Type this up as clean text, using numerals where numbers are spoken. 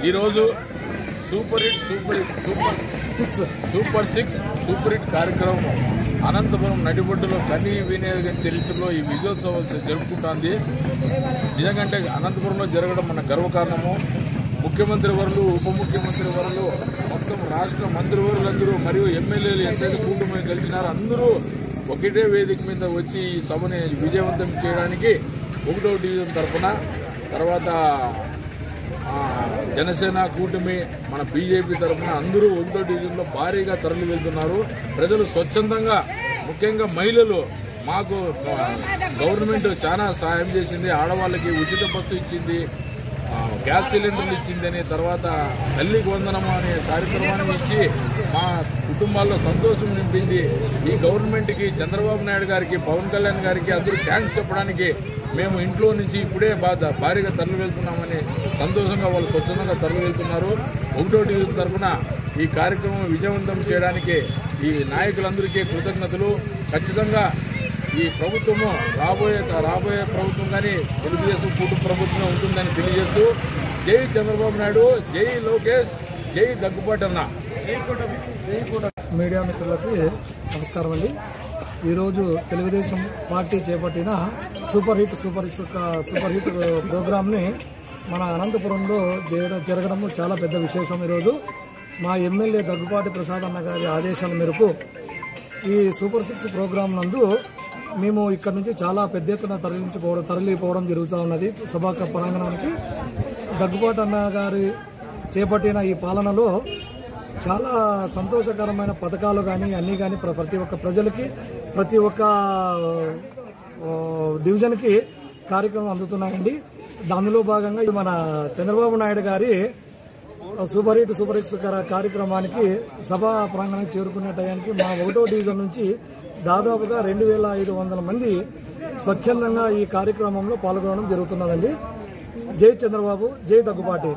ఈరోజు super hit కార్యక్రమం అనంతపురం నడిబొడ్డులో కనీ వినియోగ చరిత్రలో ఈ విజయోత్సవం జరుపుకుంటోంది. నిజంగా అనంతపురంలో జరగడం మన గర్వకారణము. ముఖ్యమంత్రి వర్లు, ఉప ముఖ్యమంత్రి వర్లు, మొత్తం రాష్ట్ర మంత్రివర్యులందరూ మరియు ఎమ్మెల్యేలు ఎంతైతే కూటమి గెలిచినారో అందరూ ఒకటే వేదిక మీద వచ్చి ఈ సభని విజయవంతం చేయడానికి 1వ డివిజన్ తరఫున, తర్వాత జనసేన కూటమి, మన బీజేపీ తరఫున అందరూ 1వ డివిజన్లో భారీగా తరలి వెళ్తున్నారు. ప్రజలు స్వచ్ఛందంగా, ముఖ్యంగా మహిళలు, మాకు గవర్నమెంట్ చాలా సాయం చేసింది. ఆడవాళ్ళకి ఉచిత బస్సు ఇచ్చింది, గ్యాస్ సిలిండర్లు ఇచ్చిందని, తర్వాత తల్లికి వందనం అనే కార్యక్రమాన్ని ఇచ్చి మా కుటుంబాల్లో సంతోషం నింపింది. ఈ గవర్నమెంట్కి, చంద్రబాబు నాయుడు గారికి, పవన్ కళ్యాణ్ గారికి అందరూ థ్యాంక్స్ చెప్పడానికి మేము ఇంట్లో నుంచి ఇప్పుడే భారీగా తరలి వెళ్తున్నామని సంతోషంగా వాళ్ళు స్వచ్ఛందంగా తరలి వెళ్తున్నారు. 1వ డివిజన్ తరఫున ఈ కార్యక్రమం విజయవంతం చేయడానికి ఈ నాయకులందరికీ కృతజ్ఞతలు. ఖచ్చితంగా ఈ ప్రభుత్వము రాబోయే ప్రభుత్వం కానీ తెలుగుదేశం కూటమి ప్రభుత్వమే ఉంటుందని తెలియజేస్తూ, జై చంద్రబాబు నాయుడు, జై లోకేష్, జై దగ్గుబాటి అన్న. మీడియా మిత్రులకి నమస్కారం అండి. ఈరోజు తెలుగుదేశం పార్టీ చేపట్టిన సూపర్ హిట్ ప్రోగ్రామ్ని మన అనంతపురంలో జరగడము చాలా పెద్ద విశేషం. ఈరోజు మా ఎమ్మెల్యే దగ్గుబాటి ప్రసాద్ అన్న గారి ఆదేశాల మేరకు ఈ సూపర్ 6 ప్రోగ్రాం నందు మేము ఇక్కడ నుంచి చాలా పెద్ద ఎత్తున తరలిపోవడం జరుగుతూ ఉన్నది. సభా ప్రాంగణానికి దగ్గుబాటి అన్న గారి చేపట్టిన ఈ పాలనలో చాలా సంతోషకరమైన పథకాలు కానీ అన్నీ కానీ ప్రతి ఒక్క ప్రజలకి, ప్రతి ఒక్క డివిజన్కి కార్యక్రమం అందుతున్నాయండి. దానిలో భాగంగా మన చంద్రబాబు నాయుడు గారి సూపర్ హిట్ కార్యక్రమానికి సభా ప్రాంగణానికి చేరుకునే టయానికి మా 1వ డివిజన్ నుంచి దాదాపుగా 2500 మంది స్వచ్ఛందంగా ఈ కార్యక్రమంలో పాల్గొనడం జరుగుతున్నదండి. జై చంద్రబాబు, జై దగ్గుబాటి.